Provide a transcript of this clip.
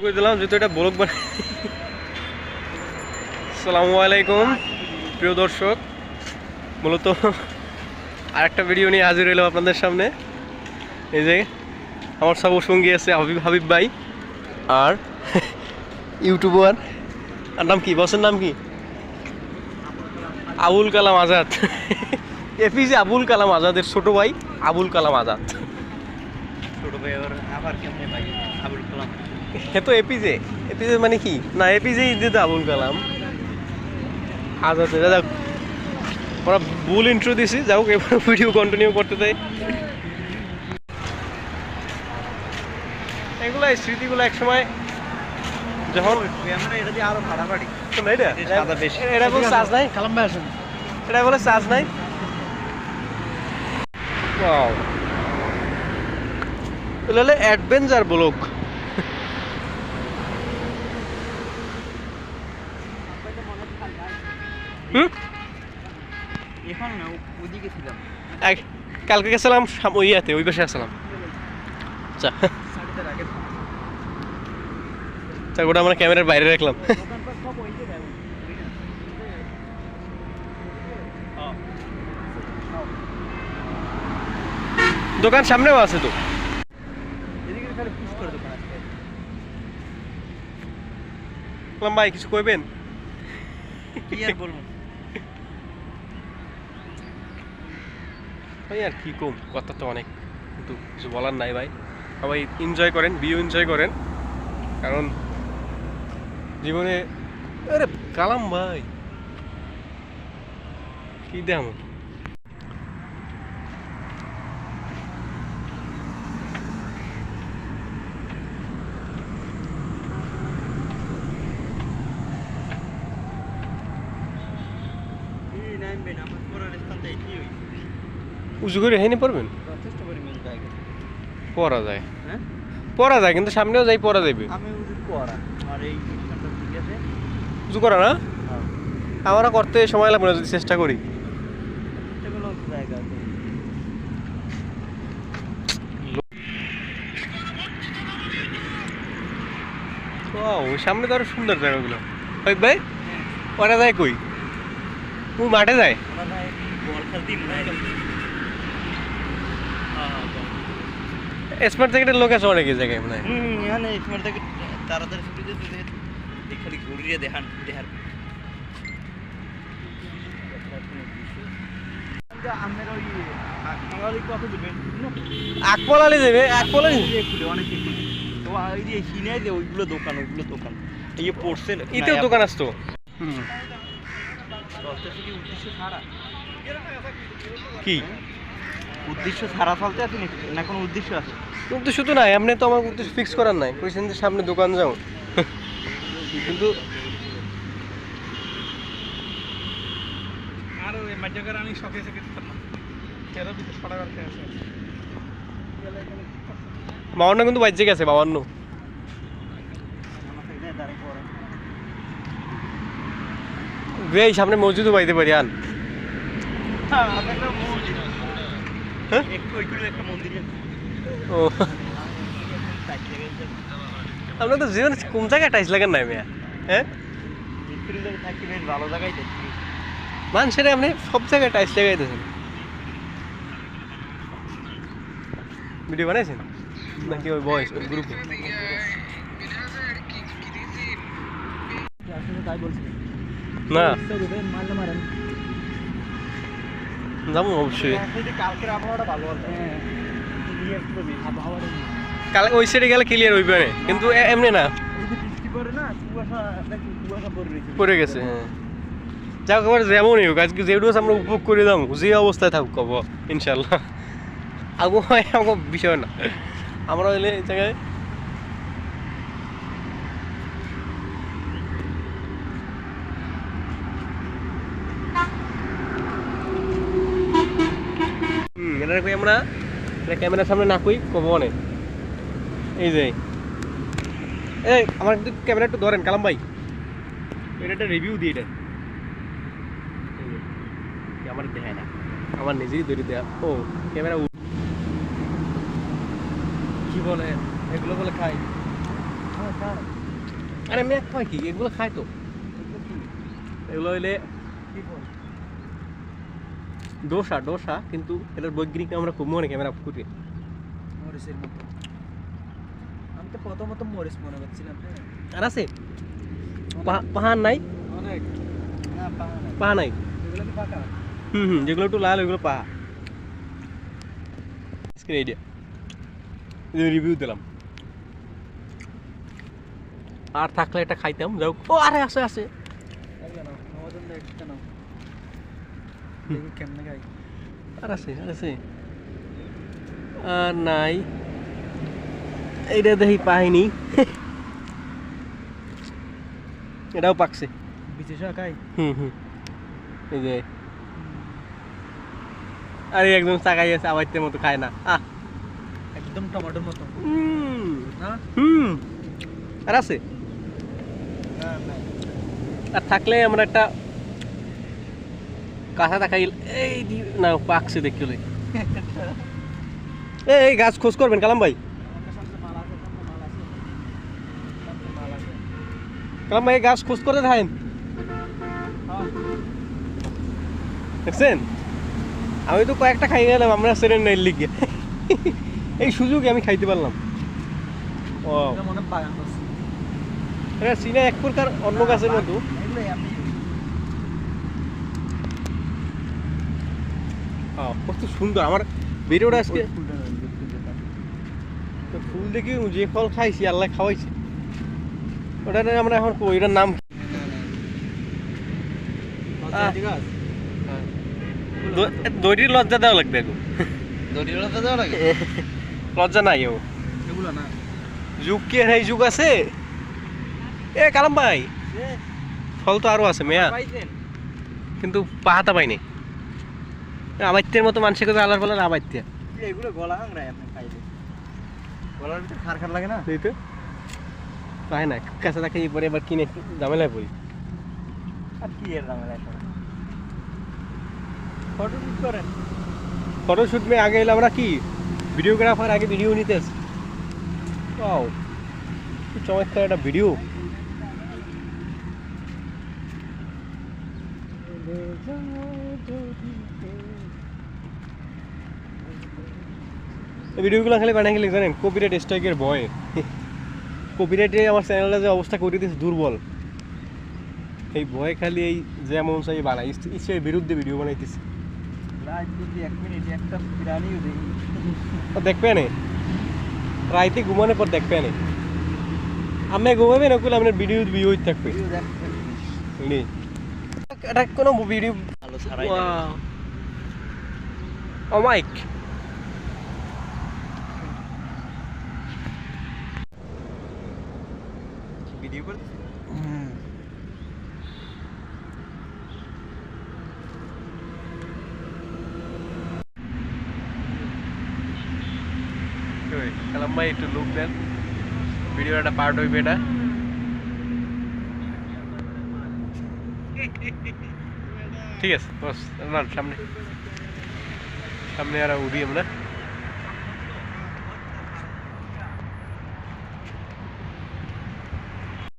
করে দিলাম যেহেতু এটা ব্লগ বানাই। আসসালামু আলাইকুম প্রিয় দর্শক, মূলত আরেকটা ভিডিও নিয়ে হাজির হলাম আপনাদের সামনে। এই যে আমার সব সঙ্গী আছে হাবিব ভাই আর ইউটিউবার, আর নাম কি, বসের নাম কি? আবুল কালাম আজাদ। এপিজে আবুল কালাম আজাদের ছোট ভাই আবুল কালাম আজাদ। ছোট ভাই আবার কেমনে ভাই আবুল কালাম? হ্যাঁ তো এপিজে মানে কি না, এপিজেই দিতে আবুল কালাম আজাদ। যাক ওরা ভুল ইন্ট্রো দিছি, যাও এবার ভিডিও কন্টিনিউ করতে চাই। এগুলো স্মৃতিগুলো এক সময় যখন এটা দিয়ে আরো ফাটাফাটি। এটা কোনো চার্জ নাই, কালাম ভাই আসেন, এটা বলে চার্জ নাই। ওয়াও, তাহলে অ্যাডভেঞ্চার ব্লগ। এখন না ওদিকে ছিলাম, কালকে গেছিলাম ওই ইয়াতে, ওই পাশে আসলাম। আচ্ছা আচ্ছা, ওটা আমরা ক্যামেরার বাইরে রাখলাম। দোকান সামনেও আছে তো। ভাই কিছু কইবেন? কি আর বলবো ভাই, আর কি কম, কথা তো অনেক, কিন্তু কিছু বলার নাই ভাই। সবাই এনজয় করেন, ভিউ এনজয় করেন, কারণ জীবনে আরে কালাম ভাই কি দাম। উঁচু করে হেনে পড়বেন, পড়া যায়, পড়া যায়, কিন্তু সামনেও যাই পড়া যাবে। উঁচু করা না, আমরা করতে সময় লাগবে না যদি চেষ্টা করি। ওই সামনে তো আরো সুন্দর জায়গাগুলো। ভাই ভাই ওরা যায় কই? ওই মাঠে যায়। স্মার্ট জ্যাকেটের লোক আছে অনেক জায়গায় মনে হয়। স্মার্ট জ্যাকেট তাড়াতাড়ি ছুটি দিতে খালি ঘুরিয়ে দেখান দেখার। আকপলালি দেবে, আকপলালি ওইগুলো দোকান, ওইগুলো দোকান এই পড়ছে ইতেও দোকান আসতো। কি উদ্দেশ্য ছাড়া চলতে আছে না, কোনো উদ্দেশ্য আছে? উদ্দেশ্য তো নাই, এমনি তো আমার উদ্দেশ্য ফিক্স করার নাই, কইছেন যে সামনে দোকান যাও, কিন্তু আর ওই মাঝখানে আমি শখে শখে দিতাম না, কেরো ভিতরে ছড়া করতে আছে। বাবান্ন কিন্তু বাজ্যে গেছে, বাবান্ন। এই সামনে মসজিদও পাইতে পারি আন। ও আপনার তো জীবন কোন জায়গায় টাইস লাগান নাই মেয়া? হ্যাঁ ভালো জায়গায় মানুষের আপনি সব জায়গায় টাইস লাগাইতেছেন। ভিডিও বানাইছেন নাকি ওই বয়স ওই গ্রুপে? না যাবো অবশ্যই। কাল ওই সাইডে গেলে ক্লিয়ার হইবে না, কিন্তু এমনি না পড়ে গেছে। হ্যাঁ যাক, আবার যেমনই হোক আজকে যেটু আমরা উপভোগ করে যাবো, যে অবস্থায় থাকুক কব ইনশাল্লাহ। আবহাওয়া আমার বিষয় না, আমরা হইলে এই জায়গায় এটা কই আমরা, এটা ক্যামেরার সামনে না কই কব অনেক। এই যে এই আমার কিন্তু ক্যামেরা একটু ধরেন কালাম ভাই, এটা একটা রিভিউ দিই। এটা আমার দেখায় না, আমার নিজেই ধরে দেয়া। ও ক্যামেরা কি বলে এগুলো বলে খাই। আরে ম্যাক হয় কি এগুলো খায় তো এগুলো হইলে ডোসা ডোসা কিন্তু এটার বৈজ্ঞানিক আমরা খুব মনে ক্যামেরা ফুটে মরিচের মতো আমি তো প্রথমত মরিচ মনে করছিলাম আর আছে পাহাড় নাই অনেক না পাহা নাই এগুলো কি পাকা যেগুলো একটু লাল ওইগুলো পাহা আজকের আইডিয়া রিভিউ দিলাম আর থাকলে এটা খাইতাম যাও ও আরে আছে আছে একটা নাও আমার জন্য একটা নাও দেখি কেমনে খাই আর আছে আর আছে আর নাই এইটা দেখি পাইনি এটাও পাকছে বিশেষ খাই এই যে আরে একদম চাকাই আছে আবাইতের মতো খায় না একদম টমেটোর মতো না আর আছে না না আর থাকলে আমরা একটা কাঁচা দেখাই এই না পাকছে দেখি এই গাছ খোঁজ করবেন কালাম ভাই কালাম ভাই গাছ খোঁজ করে দেখাইন দেখছেন আমি তো কয়েকটা খাই গেলাম আমরা সেরেন নাই লিখে এই সুযোগে আমি খাইতে পারলাম ও মনে বাগান করছি এটা চীনা এক প্রকার অন্য গাছের মতো এগুলো আমি কত সুন্দর আমার ভিডিওটা আজকে ফুল দেখি যে ফল খাইছি আল্লাহ খাওয়াইছে ওটা আমরা এখন ওইটার নাম দড়ির লজ্জা দেওয়া লাগবে এখন দড়িওয়ালাতে যাওয়া লাগে লজ্জা নাই ও এগুলো না যুগ কি আর এই যুগ আছে এ কালাম ভাই ফল তো আরো আছে মেয়া পাইছেন কিন্তু পাহাতা পাইনি আবাইতের মতো মানুষের কথা আলার বলার আবাইতে এগুলো গলা হাংরাই আপনি খাইলে গলার ভিতরে খার খার লাগে না সেই তো পায় না কাঁচা দেখা পরে এবার কিনে ঝামেলায় পড়ি আর কি এর নামে এখন ফটো শুট করেন ফটোশুট মে আগে এলে আমরা কি ভিডিওগ্রাফার আগে ভিডিও নিতে আসি ওয়াও কি চমৎকার একটা ভিডিও ভিডিওগুলো খালি বানিয়ে গেলে জানেন কপিরাইট স্ট্রাইকের ভয় কপিরাইটে আমার চ্যানেলটা যে অবস্থা করে দিয়েছে দুর্বল এই ভয় খালি এই যেমন চাই বানাই ইচ্ছের বিরুদ্ধে ভিডিও বানাইতেছে রাত যদি 1 মিনিট একটা প্রাণীও দেখি দেখবে না রাইতে ঘুমানোর পর দেখবে না আমি ঘুমাবেন ওগুলো আপনার ভিডিও ভিউ থাকবে ভিডিও দেখবেন নেই এটা কোনো ভিডিও ভালো ছাড়াই ও মাইক ভিডিও করতে কালাম ভাই একটু লুক দেন ভিডিওর একটা পার্ট হইবে এটা ঠিক আছে বস সামনে সামনে আর উড়ি আমরা